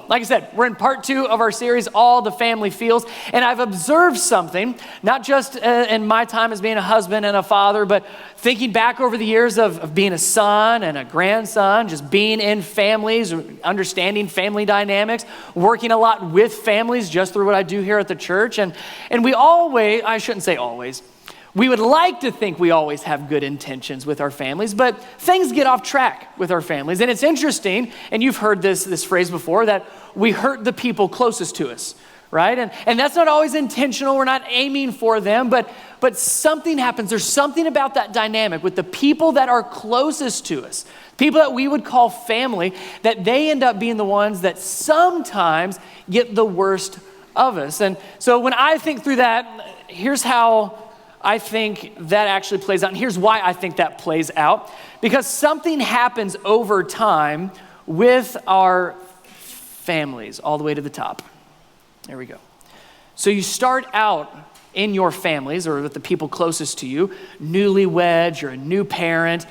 Like I said, we're in part 2 of our series, All the Family Feels, and I've observed something, not just in my time as being a husband and a father, but thinking back over the years of being a son and a grandson, just being in families, understanding family dynamics, working a lot with families just through what I do here at the church. And we always, I shouldn't say always, we would like to think we always have good intentions with our families, but things get off track with our families. And it's interesting, and you've heard this phrase before, that we hurt the people closest to us, right? And that's not always intentional. We're not aiming for them, but something happens. There's something about that dynamic with the people that are closest to us, people that we would call family, that they end up being the ones that sometimes get the worst of us. And so when I think through that, here's how I think that actually plays out. And here's why I think that plays out. Because something happens over time with our families all the way to the top. There we go. So you start out in your families or with the people closest to you, newlyweds, you're a new parent,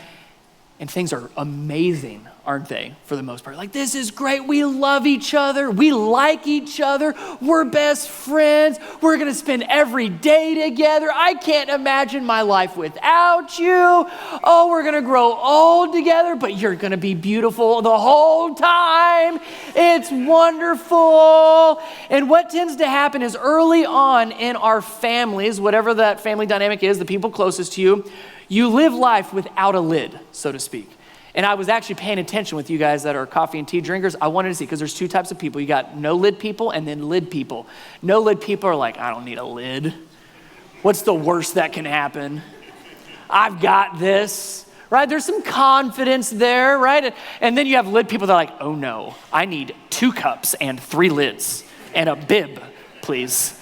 and things are amazing, aren't they, for the most part? Like, this is great. We love each other. We like each other. We're best friends. We're going to spend every day together. I can't imagine my life without you. Oh, we're going to grow old together, but you're going to be beautiful the whole time. It's wonderful. And what tends to happen is early on in our families, whatever that family dynamic is, the people closest to you, you live life without a lid, so to speak. And I was actually paying attention with you guys that are coffee and tea drinkers. I wanted to see, because there's 2 types of people. You got no lid people and then lid people. No lid people are like, I don't need a lid. What's the worst that can happen? I've got this, right? There's some confidence there, right? And then you have lid people that are like, oh no, I need 2 cups and 3 lids and a bib, please.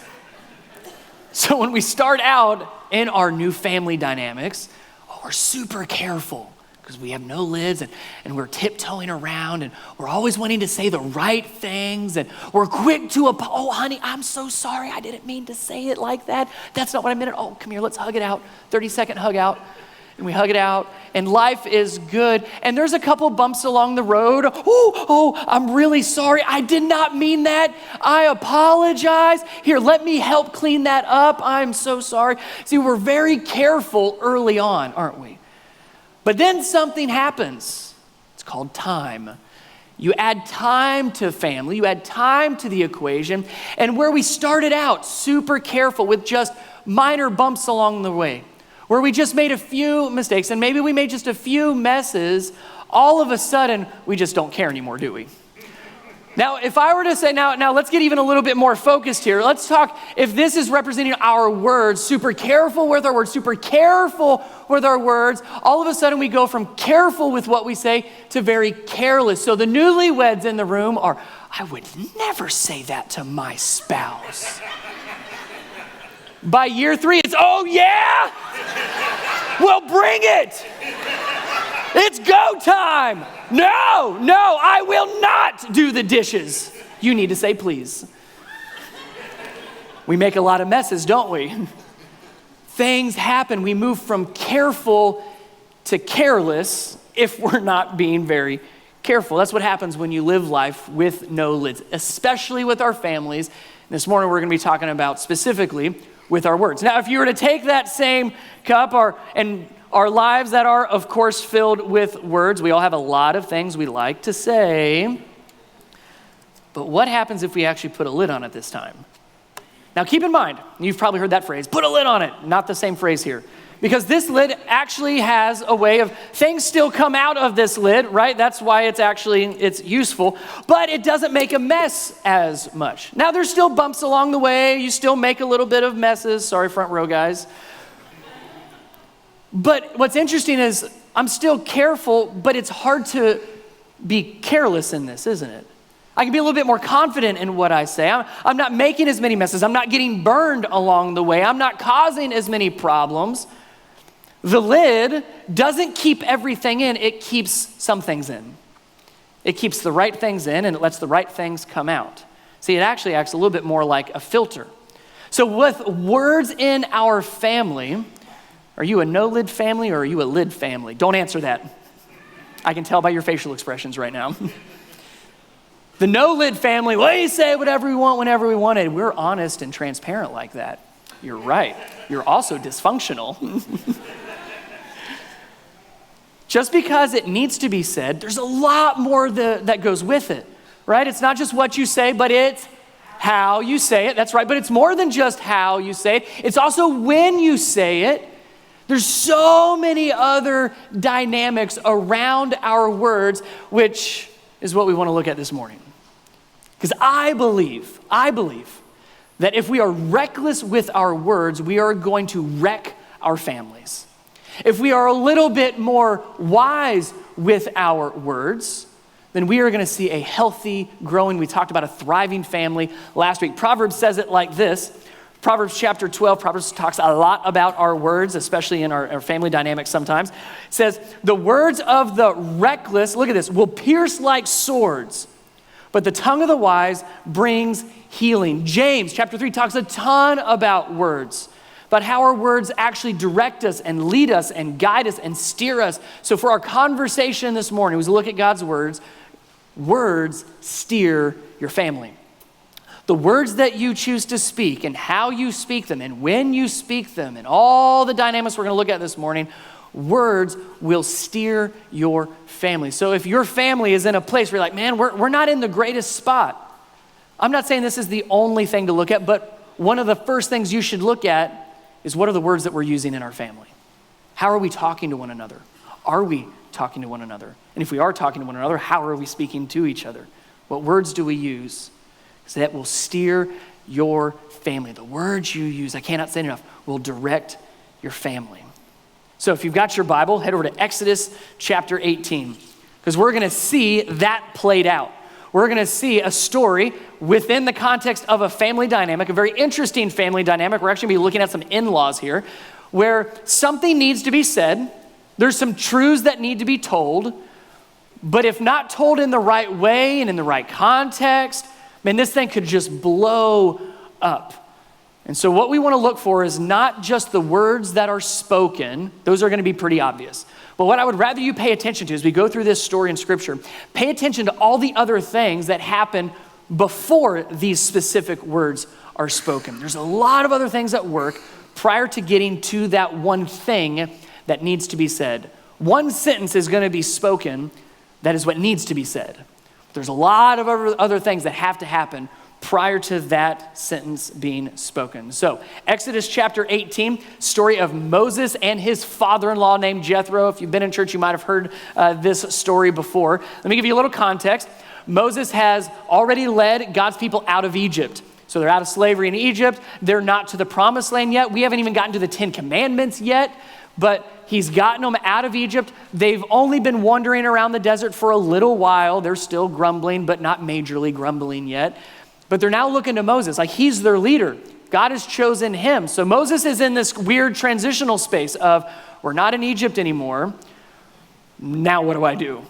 So when we start out in our new family dynamics, we're super careful because we have no lids and we're tiptoeing around and we're always wanting to say the right things and we're quick to, oh honey, I'm so sorry. I didn't mean to say it like that. That's not what I meant. Oh, come here, let's hug it out. 30-second hug out. And we hug it out and life is good. And there's a couple bumps along the road. Oh, I'm really sorry. I did not mean that. I apologize. Here, let me help clean that up. I'm so sorry. See, we're very careful early on, aren't we? But then something happens. It's called time. You add time to family, you add time to the equation, and where we started out super careful with just minor bumps along the way, where we just made a few mistakes and maybe we made just a few messes, all of a sudden we just don't care anymore, do we? Now, if I were to say, now let's get even a little bit more focused here. Let's talk, if this is representing our words, super careful with our words, super careful with our words, all of a sudden we go from careful with what we say to very careless. So the newlyweds in the room are, I would never say that to my spouse. By year 3, it's, oh yeah? Well, bring it. It's go time. No, I will not do the dishes. You need to say please. We make a lot of messes, don't we? Things happen. We move from careful to careless if we're not being very careful. That's what happens when you live life with no lids, especially with our families. This morning we're going to be talking about specifically with our words. Now, if you were to take that same cup and our lives that are, of course, filled with words, we all have a lot of things we like to say. But what happens if we actually put a lid on it this time? Now, keep in mind, you've probably heard that phrase, put a lid on it. Not the same phrase here. Because this lid actually has a way of, things still come out of this lid, right? That's why it's useful, but it doesn't make a mess as much. Now, there's still bumps along the way. You still make a little bit of messes. Sorry, front row guys. But what's interesting is I'm still careful, but it's hard to be careless in this, isn't it? I can be a little bit more confident in what I say. I'm not making as many messes. I'm not getting burned along the way. I'm not causing as many problems. The lid doesn't keep everything in. It keeps some things in. It keeps the right things in and it lets the right things come out. See, it actually acts a little bit more like a filter. So with words in our family, are you a no-lid family or are you a lid family? Don't answer that. I can tell by your facial expressions right now. The no-lid family, we say whatever we want, whenever we want it. We're honest and transparent like that. You're right. You're also dysfunctional. Just because it needs to be said, there's a lot more that goes with it, right? It's not just what you say, but it's how you say it. That's right, but it's more than just how you say it. It's also when you say it. There's so many other dynamics around our words, which is what we want to look at this morning. Because I believe that if we are reckless with our words, we are going to wreck our families. If we are a little bit more wise with our words, then we are going to see a healthy, growing, we talked about a thriving family last week. Proverbs says it like this. Proverbs chapter 12, Proverbs talks a lot about our words, especially in our family dynamics sometimes. It says, the words of the reckless, look at this, will pierce like swords, but the tongue of the wise brings healing. James chapter 3 talks a ton about words, about how our words actually direct us and lead us and guide us and steer us. So for our conversation this morning, we look at God's words. Words steer your family. The words that you choose to speak and how you speak them and when you speak them and all the dynamics we're going to look at this morning, words will steer your family. So if your family is in a place where you're like, man, we're not in the greatest spot. I'm not saying this is the only thing to look at, but one of the first things you should look at is what are the words that we're using in our family? How are we talking to one another? Are we talking to one another? And if we are talking to one another, how are we speaking to each other? What words do we use? So that will steer your family. The words you use, I cannot say enough, will direct your family. So if you've got your Bible, head over to Exodus chapter 18, because we're going to see that played out. We're going to see a story within the context of a family dynamic, a very interesting family dynamic. We're actually going to be looking at some in-laws here, where something needs to be said. There's some truths that need to be told, but if not told in the right way and in the right context, man, this thing could just blow up. And so what we want to look for is not just the words that are spoken. Those are going to be pretty obvious. But what I would rather you pay attention to as we go through this story in Scripture, pay attention to all the other things that happen before these specific words are spoken. There's a lot of other things at work prior to getting to that one thing that needs to be said. One sentence is going to be spoken. That is what needs to be said. There's a lot of other things that have to happen prior to that sentence being spoken. So Exodus chapter 18, story of Moses and his father-in-law named Jethro. If you've been in church, you might have heard this story before. Let me give you a little context. Moses has already led God's people out of Egypt. So they're out of slavery in Egypt. They're not to the promised land yet. We haven't even gotten to the 10 Commandments yet, but he's gotten them out of Egypt. They've only been wandering around the desert for a little while. They're still grumbling, but not majorly grumbling yet. But they're now looking to Moses, like he's their leader. God has chosen him. So Moses is in this weird transitional space of, we're not in Egypt anymore. Now what do I do?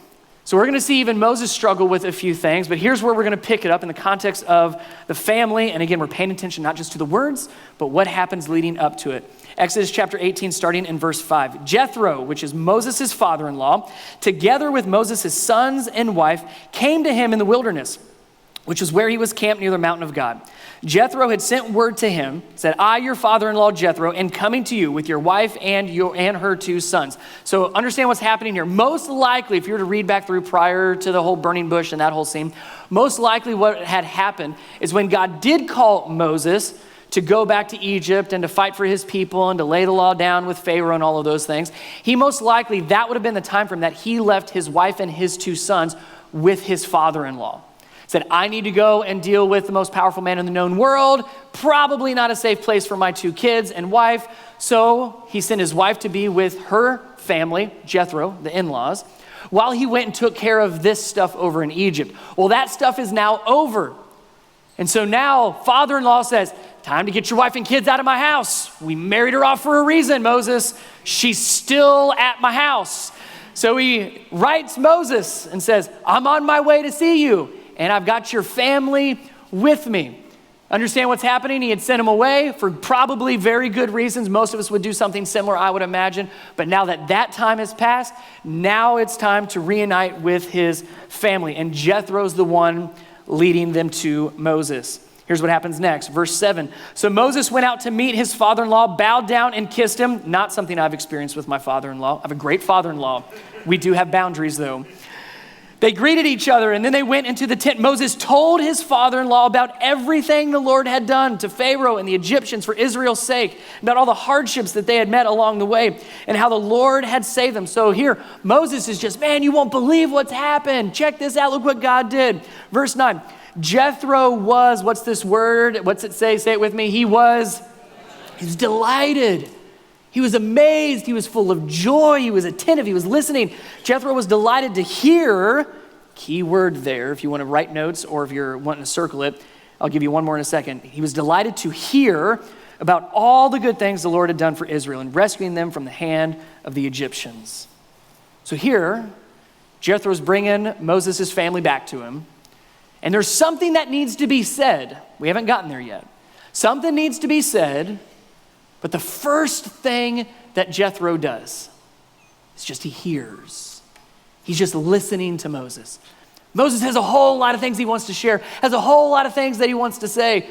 So we're going to see even Moses struggle with a few things, but here's where we're going to pick it up in the context of the family. And again, we're paying attention not just to the words, but what happens leading up to it. Exodus chapter 18, starting in verse 5. Jethro, which is Moses' father-in-law, together with Moses' sons and wife, came to him in the wilderness, which was where he was camped near the mountain of God. Jethro had sent word to him, said, I, your father-in-law Jethro, am coming to you with your wife and her 2 sons. So understand what's happening here. Most likely, if you were to read back through prior to the whole burning bush and that whole scene, most likely what had happened is when God did call Moses to go back to Egypt and to fight for his people and to lay the law down with Pharaoh and all of those things, he most likely, that would have been the time frame that he left his wife and his 2 sons with his father-in-law. Said, I need to go and deal with the most powerful man in the known world. Probably not a safe place for my 2 kids and wife. So he sent his wife to be with her family, Jethro, the in-laws, while he went and took care of this stuff over in Egypt. Well, that stuff is now over. And so now father-in-law says, time to get your wife and kids out of my house. We married her off for a reason, Moses. She's still at my house. So he writes Moses and says, I'm on my way to see you. And I've got your family with me. Understand what's happening? He had sent him away for probably very good reasons. Most of us would do something similar, I would imagine. But now that time has passed, now it's time to reunite with his family. And Jethro's the one leading them to Moses. Here's what happens next, verse 7. So Moses went out to meet his father-in-law, bowed down and kissed him. Not something I've experienced with my father-in-law. I have a great father-in-law. We do have boundaries though. They greeted each other and then they went into the tent. Moses told his father-in-law about everything the Lord had done to Pharaoh and the Egyptians for Israel's sake, about all the hardships that they had met along the way and how the Lord had saved them. So here, Moses is just, man, you won't believe what's happened. Check this out, look what God did. Verse 9, Jethro was, what's this word? What's it say? Say it with me. He's delighted. He was amazed. He was full of joy. He was attentive. He was listening. Jethro was delighted to hear, key word there, if you want to write notes or if you're wanting to circle it, I'll give you one more in a second. He was delighted to hear about all the good things the Lord had done for Israel and rescuing them from the hand of the Egyptians. So here, Jethro's bringing Moses' family back to him. And there's something that needs to be said. We haven't gotten there yet. Something needs to be said. But the first thing that Jethro does is just he hears. He's just listening to Moses. Moses has a whole lot of things he wants to share, has a whole lot of things that he wants to say,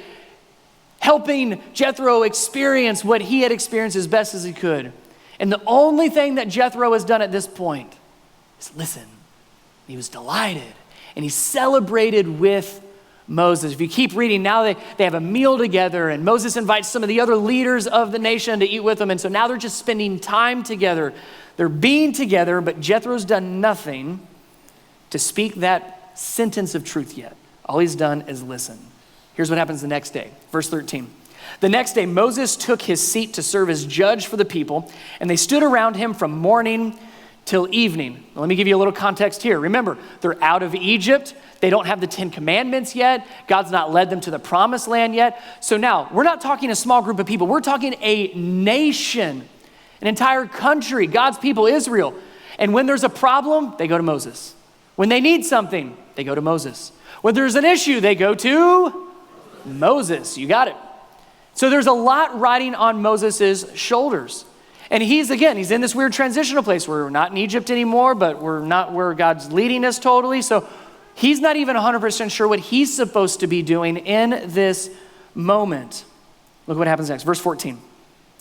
helping Jethro experience what he had experienced as best as he could. And the only thing that Jethro has done at this point is listen. He was delighted and he celebrated with Moses. If you keep reading, now they have a meal together and Moses invites some of the other leaders of the nation to eat with them. And so now they're just spending time together. They're being together, but Jethro's done nothing to speak that sentence of truth yet. All he's done is listen. Here's what happens the next day. Verse 13. The next day, Moses took his seat to serve as judge for the people, and they stood around him from morning till evening. Now, let me give you a little context here. Remember, they're out of Egypt. They don't have the 10 commandments yet. God's not led them to the promised land yet. So now, we're not talking a small group of people. We're talking a nation, an entire country, God's people, Israel. And when there's a problem, they go to Moses. When they need something, they go to Moses. When there's an issue, they go to Moses. You got it. So there's a lot riding on Moses' shoulders. And he's in this weird transitional place where we're not in Egypt anymore, but we're not where God's leading us totally. So he's not even 100% sure what he's supposed to be doing in this moment. Look what happens next. Verse 14.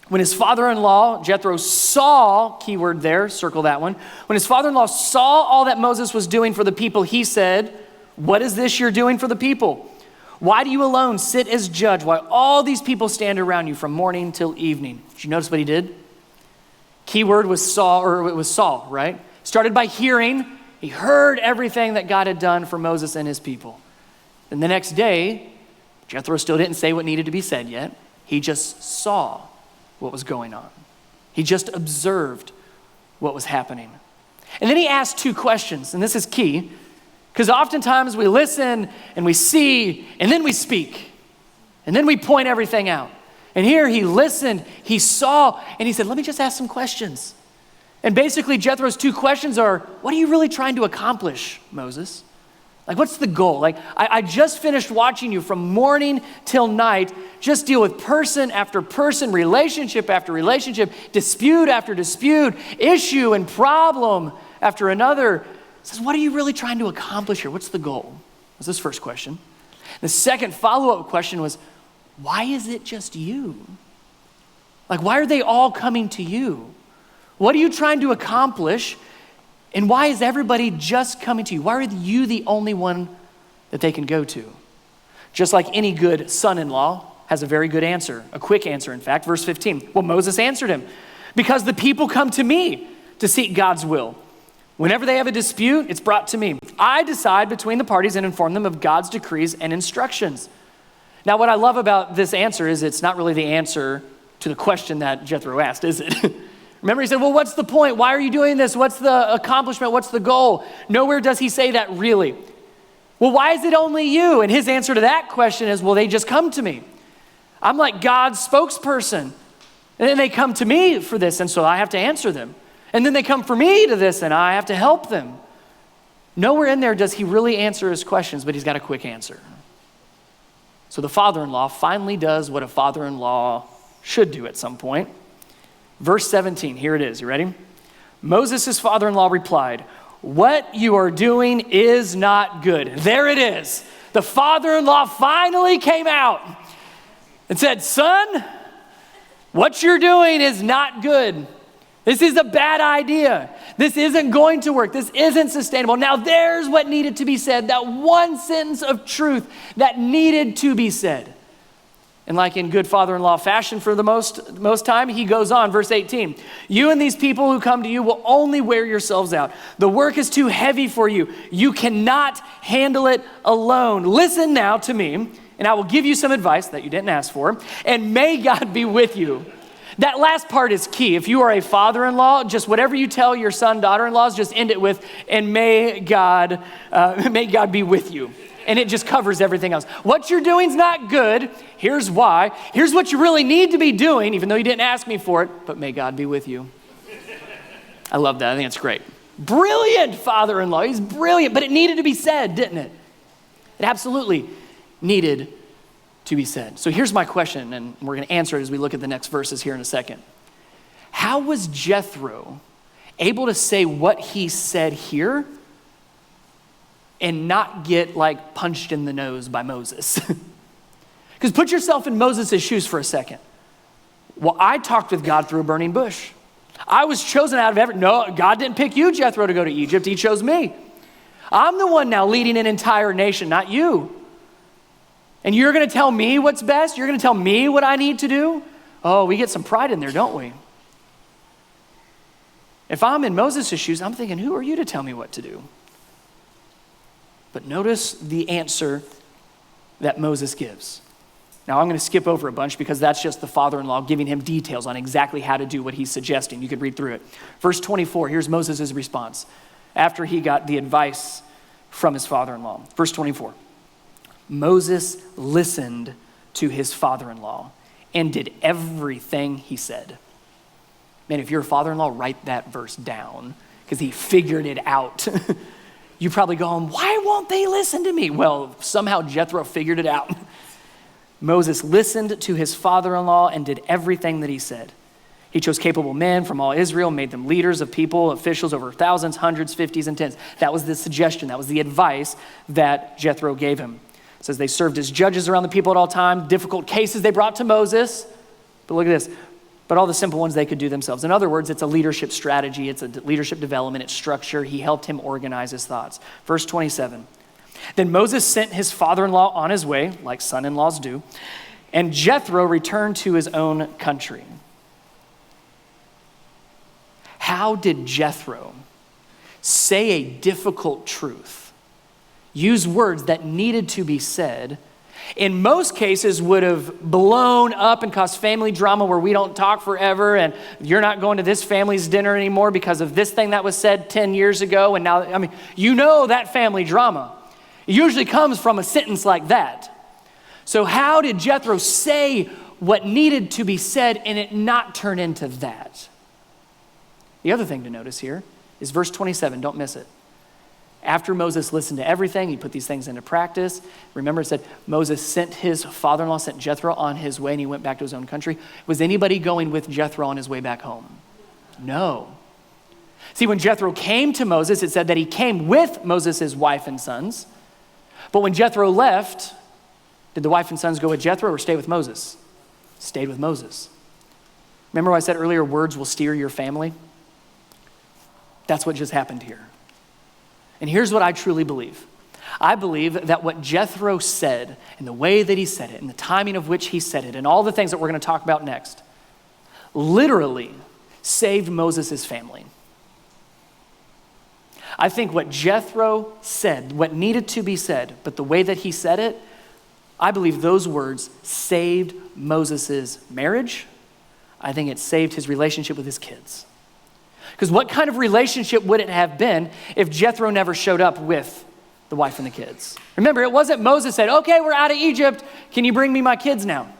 When his father-in-law, Jethro, saw, keyword there, circle that one. When his father-in-law saw all that Moses was doing for the people, he said, "What is this you're doing for the people? Why do you alone sit as judge while all these people stand around you from morning till evening?" Did you notice what he did? Keyword was saw, or it was saw, right? Started by hearing. He heard everything that God had done for Moses and his people. And the next day, Jethro still didn't say what needed to be said yet. He just saw what was going on. He just observed what was happening. And then he asked two questions, and this is key, because oftentimes we listen and we see, and then we speak, and then we point everything out. And here he listened, he saw, and he said, let me just ask some questions. And basically Jethro's two questions are, what are you really trying to accomplish, Moses? Like, what's the goal? Like, I just finished watching you from morning till night, just deal with person after person, relationship after relationship, dispute after dispute, issue and problem after another. He says, what are you really trying to accomplish here? What's the goal? Was this first question. The second follow-up question was, why is it just you? Like, why are they all coming to you? What are you trying to accomplish? And why is everybody just coming to you? Why are you the only one that they can go to? Just like any good son-in-law has a very good answer, a quick answer, in fact. Verse 15, well, Moses answered him, because the people come to me to seek God's will. Whenever they have a dispute, it's brought to me. I decide between the parties and inform them of God's decrees and instructions. Now, what I love about this answer is it's not really the answer to the question that Jethro asked, is it? Remember, he said, well, what's the point? Why are you doing this? What's the accomplishment? What's the goal? Nowhere does he say that really. Well, why is it only you? And his answer to that question is, well, they just come to me. I'm like God's spokesperson. And then they come to me for this, and so I have to answer them. And then they come for me to this, and I have to help them. Nowhere in there does he really answer his questions, but he's got a quick answer. So the father-in-law finally does what a father-in-law should do at some point. Verse 17, here it is. You ready? Moses' father-in-law replied, what you are doing is not good. There it is. the father-in-law finally came out and said, son, what you're doing is not good. This is a bad idea. This isn't going to work. This isn't sustainable. Now there's what needed to be said, that one sentence of truth that needed to be said. And like in good father-in-law fashion for the most time, he goes on, verse 18, you and these people who come to you will only wear yourselves out. The work is too heavy for you. You cannot handle it alone. Listen now to me, and I will give you some advice that you didn't ask for, and may God be with you. That last part is key. If you are a father-in-law, just whatever you tell your son, daughter-in-laws, just end it with, and may God be with you. And it just covers everything else. What you're doing is not good. Here's why. Here's what you really need to be doing, even though you didn't ask me for it, but may God be with you. I love that. I think it's great. Brilliant father-in-law. He's brilliant, but it needed to be said, didn't it? It absolutely needed to be said. So here's my question, and we're going to answer it as we look at the next verses here in a second. How was Jethro able to say what he said here and not get like punched in the nose by Moses? Because put yourself in Moses' shoes for a second. Well, I talked with God through a burning bush. I was chosen out of no, God didn't pick you, Jethro, to go to Egypt. He chose me. I'm the one now leading an entire nation, not you. And you're going to tell me what's best? You're going to tell me what I need to do? Oh, we get some pride in there, don't we? If I'm in Moses' shoes, I'm thinking, who are you to tell me what to do? But notice the answer that Moses gives. Now, I'm going to skip over a bunch because that's just the father-in-law giving him details on exactly how to do what he's suggesting. You could read through it. Verse 24, here's Moses' response after he got the advice from his father-in-law. Verse 24, Moses listened to his father-in-law and did everything he said. Man, if you're a father-in-law, write that verse down because he figured it out. You probably go home, why won't they listen to me? Well, somehow Jethro figured it out. Moses listened to his father-in-law and did everything that he said. He chose capable men from all Israel, made them leaders of people, officials over thousands, hundreds, fifties, and tens. That was the suggestion. That was the advice that Jethro gave him. It says they served as judges around the people at all times, difficult cases they brought to Moses. But look at this. But all the simple ones they could do themselves. In other words, it's a leadership strategy. It's a leadership development. It's structure. He helped him organize his thoughts. Verse 27. Then Moses sent his father-in-law on his way, like son-in-laws do, and Jethro returned to his own country. How did Jethro say a difficult truth, use words that needed to be said, in most cases would have blown up and caused family drama where we don't talk forever and you're not going to this family's dinner anymore because of this thing that was said 10 years ago. And now, you know that family drama. It usually comes from a sentence like that. So how did Jethro say what needed to be said and it not turn into that? The other thing to notice here is verse 27. Don't miss it. After Moses listened to everything, he put these things into practice. Remember, it said Moses sent his father-in-law, sent Jethro on his way, and he went back to his own country. Was anybody going with Jethro on his way back home? No. See, when Jethro came to Moses, it said that he came with Moses' wife and sons. But when Jethro left, did the wife and sons go with Jethro or stay with Moses? Stayed with Moses. Remember what I said earlier, words will steer your family? That's what just happened here. And here's what I truly believe. I believe that what Jethro said and the way that he said it and the timing of which he said it and all the things that we're going to talk about next literally saved Moses' family. I think what Jethro said, what needed to be said, but the way that he said it, I believe those words saved Moses' marriage. I think it saved his relationship with his kids. Because what kind of relationship would it have been if Jethro never showed up with the wife and the kids? Remember, it wasn't Moses said, okay, we're out of Egypt. Can you bring me my kids now?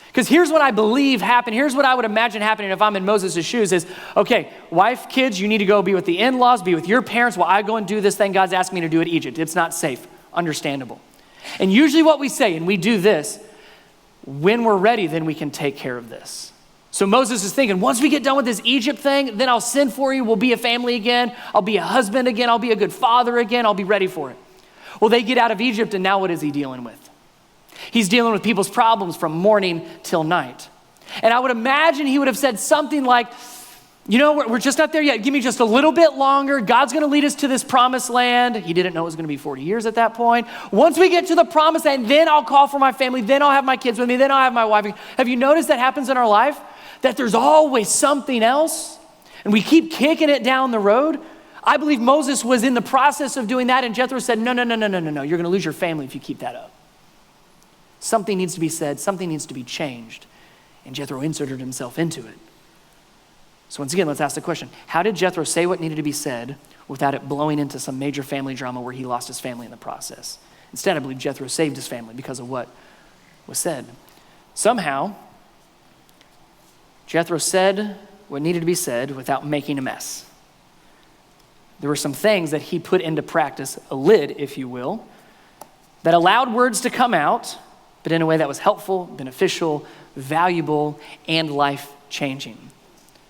Because here's what I believe happened. Here's what I would imagine happening if I'm in Moses' shoes is, okay, wife, kids, you need to go be with the in-laws, be with your parents while I go and do this thing God's asking me to do at Egypt. It's not safe. Understandable. And usually what we say, and we do this, when we're ready, then we can take care of this. So Moses is thinking, once we get done with this Egypt thing, then I'll send for you. We'll be a family again. I'll be a husband again. I'll be a good father again. I'll be ready for it. Well, they get out of Egypt, and now what is he dealing with? He's dealing with people's problems from morning till night. And I would imagine he would have said something like, you know, we're just not there yet. Give me just a little bit longer. God's going to lead us to this promised land. He didn't know it was going to be 40 years at that point. Once we get to the promised land, then I'll call for my family. Then I'll have my kids with me. Then I'll have my wife. Have you noticed that happens in our life? That there's always something else, and we keep kicking it down the road. I believe Moses was in the process of doing that, and Jethro said, no. You're going to lose your family if you keep that up. Something needs to be said. Something needs to be changed. And Jethro inserted himself into it. So once again, let's ask the question. How did Jethro say what needed to be said without it blowing into some major family drama where he lost his family in the process? Instead, I believe Jethro saved his family because of what was said. Somehow, Jethro said what needed to be said without making a mess. There were some things that he put into practice, a lid, if you will, that allowed words to come out, but in a way that was helpful, beneficial, valuable, and life-changing.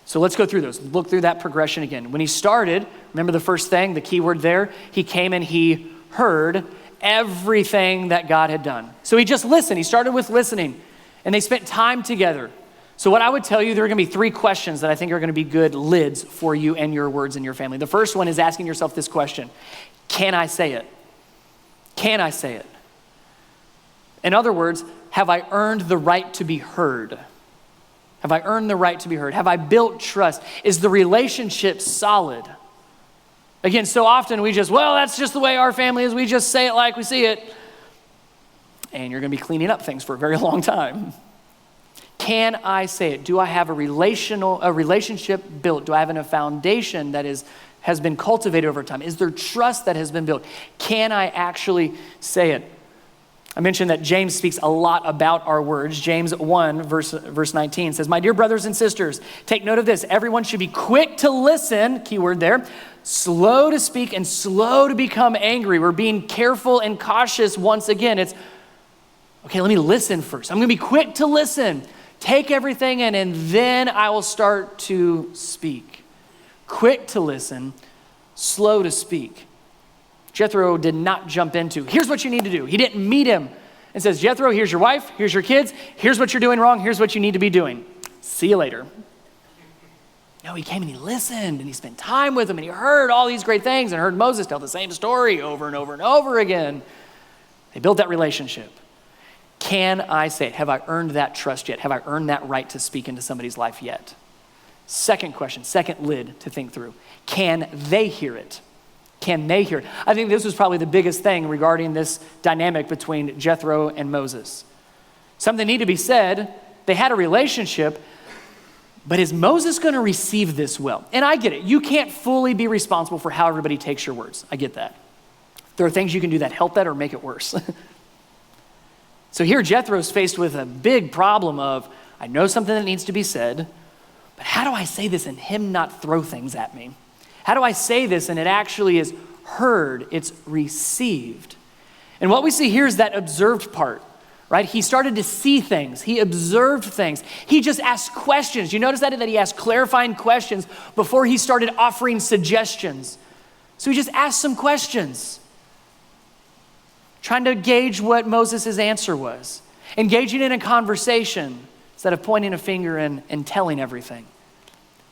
So let's go through those. Look through that progression again. When he started, remember the first thing, the key word there? He came and he heard everything that God had done. So he just listened. He started with listening, and they spent time together. So what I would tell you, there are going to be 3 questions that I think are going to be good lids for you and your words and your family. The first one is asking yourself this question: can I say it? Can I say it? In other words, have I earned the right to be heard? Have I earned the right to be heard? Have I built trust? Is the relationship solid? Again, so often we just, well, that's just the way our family is. We just say it like we see it. And you're going to be cleaning up things for a very long time. Can I say it? Do I have a relationship built? Do I have a foundation that has been cultivated over time? Is there trust that has been built? Can I actually say it? I mentioned that James speaks a lot about our words. James 1, verse 19 says, my dear brothers and sisters, take note of this. Everyone should be quick to listen, key word there, slow to speak and slow to become angry. We're being careful and cautious once again. It's, okay, let me listen first. I'm going to be quick to listen. Take everything in, and then I will start to speak. Quick to listen, slow to speak. Jethro did not jump into, here's what you need to do. He didn't meet him and says, Jethro, here's your wife, here's your kids, here's what you're doing wrong, here's what you need to be doing. See you later. No, he came and he listened and he spent time with him and he heard all these great things and heard Moses tell the same story over and over and over again. They built that relationship. Can I say it? Have I earned that trust yet? Have I earned that right to speak into somebody's life yet? Second question, second lid to think through. Can they hear it? Can they hear it? I think this was probably the biggest thing regarding this dynamic between Jethro and Moses. Something needed to be said. They had a relationship, but is Moses going to receive this well? And I get it. You can't fully be responsible for how everybody takes your words. I get that. There are things you can do that help that or make it worse. So here Jethro's faced with a big problem of, I know something that needs to be said, but how do I say this and him not throw things at me? How do I say this and it actually is heard, it's received? And what we see here is that observed part, right? He started to see things. He observed things. He just asked questions. You notice that he asked clarifying questions before he started offering suggestions. So he just asked some questions, trying to gauge what Moses' answer was, engaging in a conversation instead of pointing a finger and telling everything.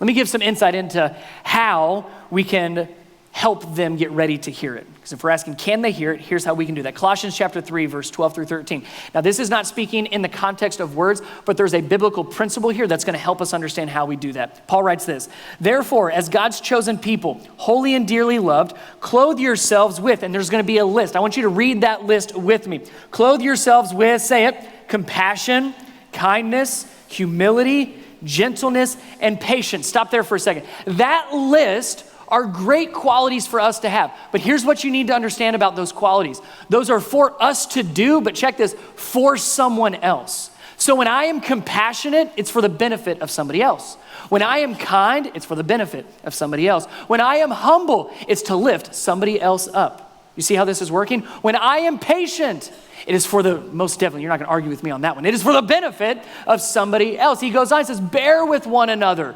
Let me give some insight into how we can help them get ready to hear it. Because if we're asking, can they hear it? Here's how we can do that. Colossians chapter 3, verse 12 through 13. Now, this is not speaking in the context of words, but there's a biblical principle here that's going to help us understand how we do that. Paul writes this, therefore, as God's chosen people, holy and dearly loved, clothe yourselves with, and there's going to be a list. I want you to read that list with me. Clothe yourselves with, say it, compassion, kindness, humility, gentleness, and patience. Stop there for a second. That list are great qualities for us to have. But here's what you need to understand about those qualities. Those are for us to do, but check this, for someone else. So when I am compassionate, it's for the benefit of somebody else. When I am kind, it's for the benefit of somebody else. When I am humble, it's to lift somebody else up. You see how this is working? When I am patient, it is for the, most definitely, you're not gonna argue with me on that one. It is for the benefit of somebody else. He goes on and says, bear with one another.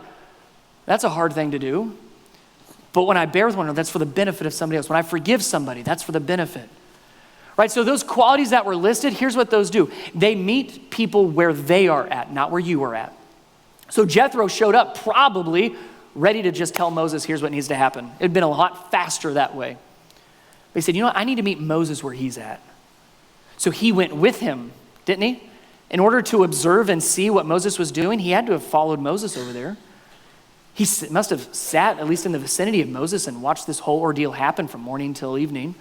That's a hard thing to do. But when I bear with one another, that's for the benefit of somebody else. When I forgive somebody, that's for the benefit. right? So those qualities that were listed, here's what those do. They meet people where they are at, not where you are at. So Jethro showed up probably ready to just tell Moses, here's what needs to happen. It'd been a lot faster that way. But he said, you know what? I need to meet Moses where he's at. So he went with him, didn't he? In order to observe and see what Moses was doing, he had to have followed Moses over there. He must have sat at least in the vicinity of Moses and watched this whole ordeal happen from morning till evening.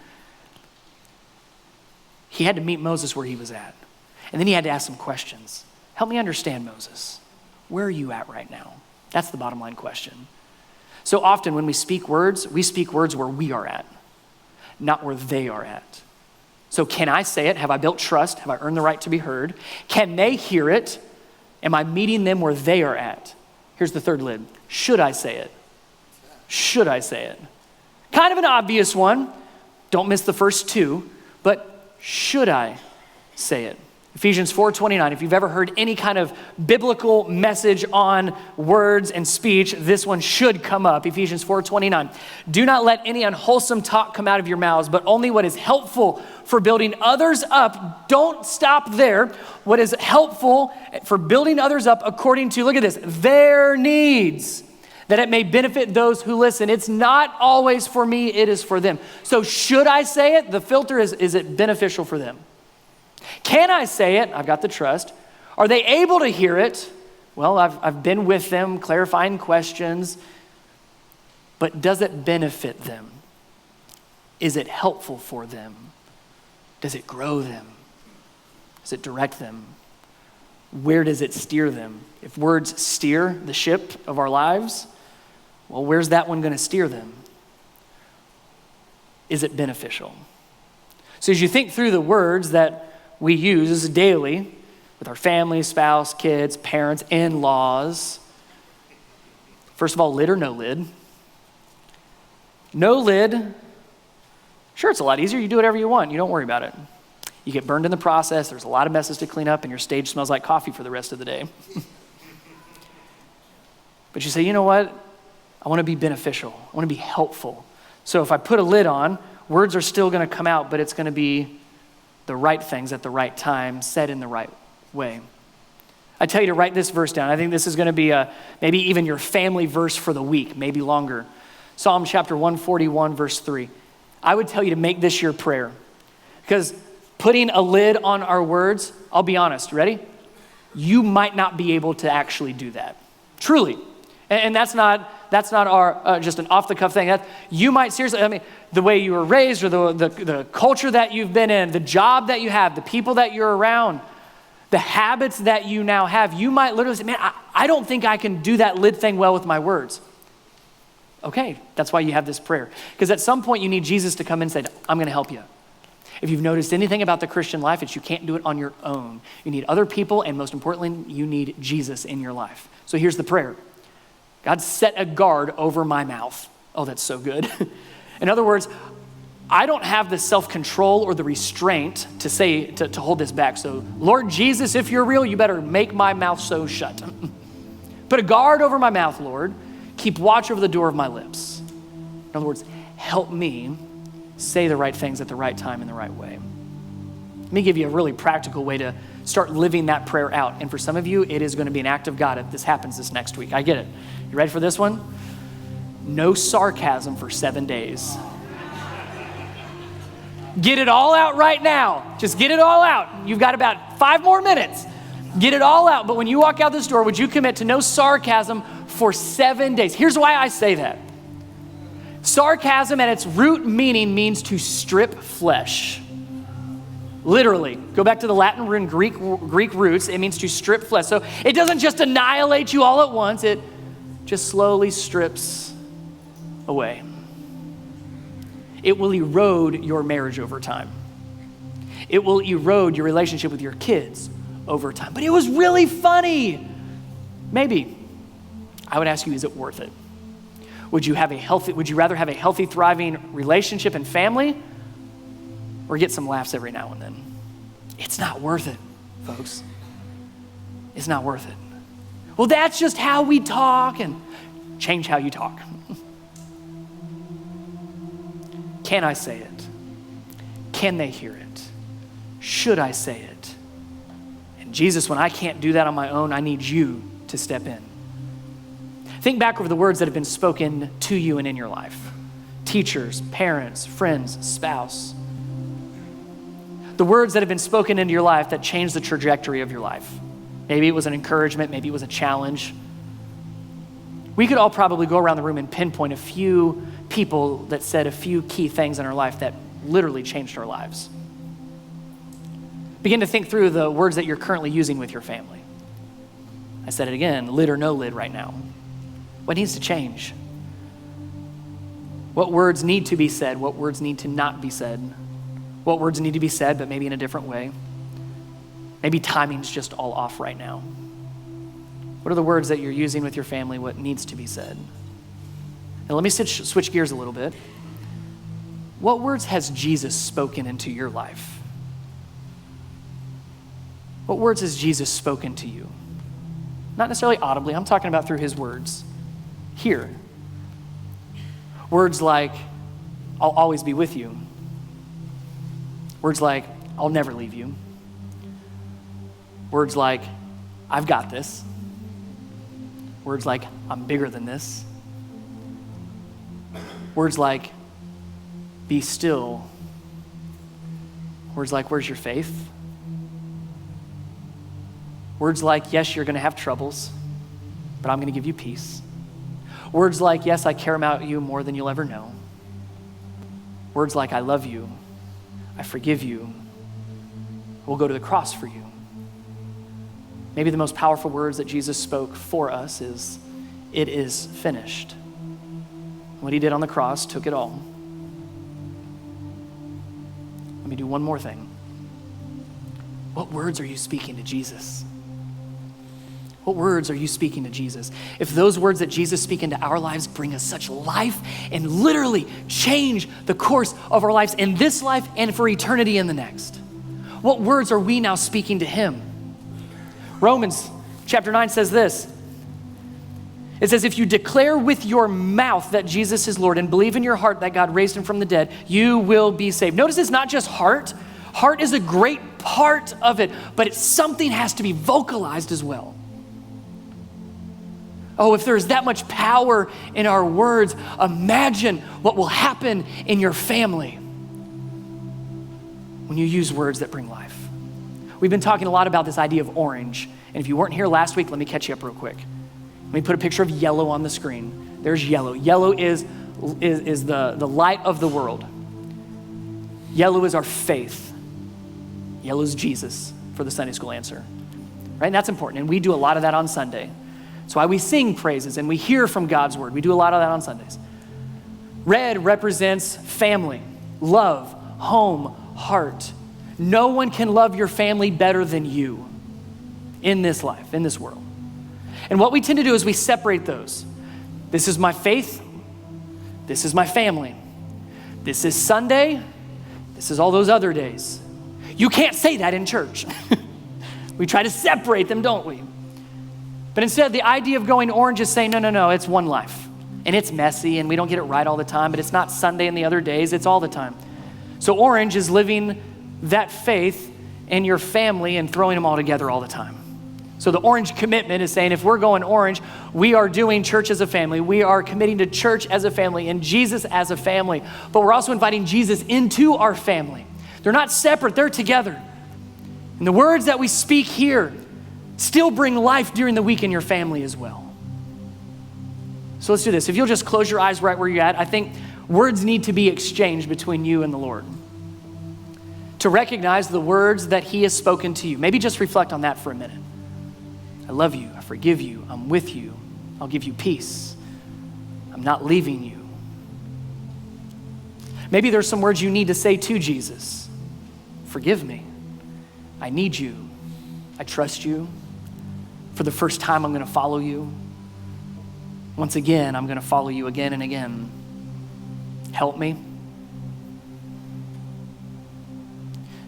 He had to meet Moses where he was at. And then he had to ask some questions. Help me understand, Moses. Where are you at right now? That's the bottom line question. So often when we speak words where we are at, not where they are at. So can I say it? Have I built trust? Have I earned the right to be heard? Can they hear it? Am I meeting them where they are at? Here's the third lid. Should I say it? Should I say it? Kind of an obvious one. Don't miss the first two, but should I say it? Ephesians 4:29, if you've ever heard any kind of biblical message on words and speech, this one should come up. Ephesians 4:29, do not let any unwholesome talk come out of your mouths, but only what is helpful for building others up. Don't stop there. What is helpful for building others up according to, look at this, their needs, that it may benefit those who listen. It's not always for me, it is for them. So should I say it? The filter is it beneficial for them? Can I say it? I've got the trust. Are they able to hear it? Well, I've been with them, clarifying questions. But does it benefit them? Is it helpful for them? Does it grow them? Does it direct them? Where does it steer them? If words steer the ship of our lives, well, where's that one going to steer them? Is it beneficial? So as you think through the words that we use daily with our family, spouse, kids, parents, in-laws. First of all, lid or no lid? No lid. Sure, it's a lot easier. You do whatever you want. You don't worry about it. You get burned in the process. There's a lot of messes to clean up, and your stage smells like coffee for the rest of the day. But you say, you know what? I want to be beneficial. I want to be helpful. So if I put a lid on, words are still going to come out, but it's going to be the right things at the right time, said in the right way. I tell you to write this verse down. I think this is going to be maybe even your family verse for the week, maybe longer. Psalm chapter 141, verse 3. I would tell you to make this your prayer, because putting a lid on our words, I'll be honest, ready? You might not be able to actually do that. Truly. And that's not our just an off-the-cuff thing. You might seriously, I mean, the way you were raised or the culture that you've been in, the job that you have, the people that you're around, the habits that you now have, you might literally say, man, I don't think I can do that lid thing well with my words. Okay, that's why you have this prayer. Because at some point you need Jesus to come in and say, I'm going to help you. If you've noticed anything about the Christian life, it's you can't do it on your own. You need other people, and most importantly, you need Jesus in your life. So here's the prayer. God, set a guard over my mouth. Oh, that's so good. In other words, I don't have the self-control or the restraint to hold this back. So, Lord Jesus, if you're real, you better make my mouth so shut. Put a guard over my mouth, Lord. Keep watch over the door of my lips. In other words, help me say the right things at the right time in the right way. Let me give you a really practical way to start living that prayer out. And for some of you, it is going to be an act of God if this happens this next week. I get it. You ready for this one? No sarcasm for 7 days. Get it all out right now. Just get it all out. You've got about 5 more minutes. Get it all out. But when you walk out this door, would you commit to no sarcasm for 7 days? Here's why I say that. Sarcasm at its root meaning means to strip flesh. Literally, go back to the Latin and Greek roots. It means to strip flesh. So it doesn't just annihilate you all at once. It just slowly strips away. It will erode your marriage over time. It will erode your relationship with your kids over time. But it was really funny. Maybe. I would ask you, is it worth it? Would you rather have a healthy, thriving relationship and family, or get some laughs every now and then? It's not worth it, folks. It's not worth it. Well, that's just how we talk, and change how you talk. Can I say it? Can they hear it? Should I say it? And Jesus, when I can't do that on my own, I need you to step in. Think back over the words that have been spoken to you and in your life. Teachers, parents, friends, spouse. The words that have been spoken into your life that changed the trajectory of your life. Maybe it was an encouragement, maybe it was a challenge. We could all probably go around the room and pinpoint a few people that said a few key things in our life that literally changed our lives. Begin to think through the words that you're currently using with your family. I said it again, lid or no lid right now. What needs to change? What words need to be said? What words need to not be said? What words need to be said, but maybe in a different way? Maybe timing's just all off right now. What are the words that you're using with your family? What needs to be said? And let me switch gears a little bit. What words has Jesus spoken into your life? What words has Jesus spoken to you? Not necessarily audibly, I'm talking about through his words. Here. Words like, I'll always be with you. Words like, I'll never leave you. Words like, I've got this. Words like, I'm bigger than this. Words like, be still. Words like, where's your faith? Words like, yes, you're going to have troubles, but I'm going to give you peace. Words like, yes, I care about you more than you'll ever know. Words like, I love you, I forgive you, we'll go to the cross for you. Maybe the most powerful words that Jesus spoke for us is, it is finished. What he did on the cross took it all. Let me do one more thing. What words are you speaking to Jesus? What words are you speaking to Jesus? If those words that Jesus speak into our lives bring us such life and literally change the course of our lives in this life and for eternity in the next, what words are we now speaking to him? Romans chapter 9 says this. It says, if you declare with your mouth that Jesus is Lord and believe in your heart that God raised him from the dead, you will be saved. Notice it's not just heart. Heart is a great part of it, but something has to be vocalized as well. Oh, if there's that much power in our words, imagine what will happen in your family when you use words that bring life. We've been talking a lot about this idea of orange. And if you weren't here last week, let me catch you up real quick. Let me put a picture of yellow on the screen. There's yellow. Yellow is the light of the world. Yellow is our faith. Yellow is Jesus for the Sunday school answer. Right? And that's important. And we do a lot of that on Sunday. That's why we sing praises and we hear from God's word. We do a lot of that on Sundays. Red represents family, love, home, heart. No one can love your family better than you in this life, in this world. And what we tend to do is we separate those. This is my faith. This is my family. This is Sunday. This is all those other days. You can't say that in church. We try to separate them, don't we? But instead, the idea of going orange is saying, no, it's one life. And it's messy, and we don't get it right all the time, but it's not Sunday and the other days, it's all the time. So orange is living that faith in your family and throwing them all together all the time. So the orange commitment is saying, if we're going orange, we are doing church as a family. We are committing to church as a family and Jesus as a family. But we're also inviting Jesus into our family. They're not separate, they're together. And the words that we speak here still bring life during the week in your family as well. So let's do this. If you'll just close your eyes right where you're at, I think words need to be exchanged between you and the Lord. To recognize the words that he has spoken to you. Maybe just reflect on that for a minute. I love you, I forgive you, I'm with you, I'll give you peace. I'm not leaving you. Maybe there's some words you need to say to Jesus. Forgive me, I need you, I trust you. For the first time, I'm gonna follow you. Once again, I'm gonna follow you again and again. Help me.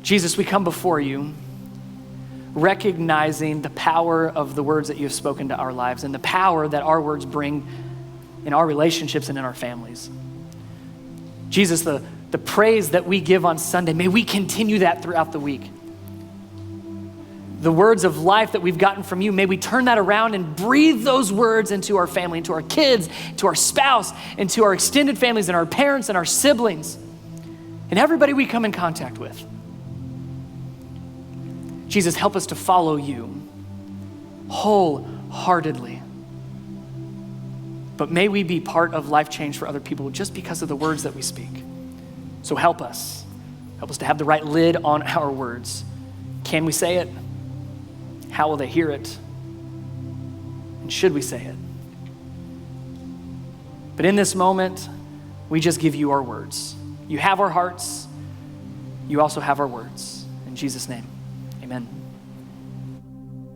Jesus, we come before you, recognizing the power of the words that you have spoken to our lives and the power that our words bring in our relationships and in our families. Jesus, the the praise that we give on Sunday, may we continue that throughout the week. The words of life that we've gotten from you, may we turn that around and breathe those words into our family, into our kids, to our spouse, into our extended families and our parents and our siblings, and everybody we come in contact with. Jesus, help us to follow you wholeheartedly. But may we be part of life change for other people just because of the words that we speak. So help us. Help us to have the right lid on our words. Can we say it? How will they hear it? And should we say it? But in this moment, we just give you our words. You have our hearts. You also have our words. In Jesus' name, amen.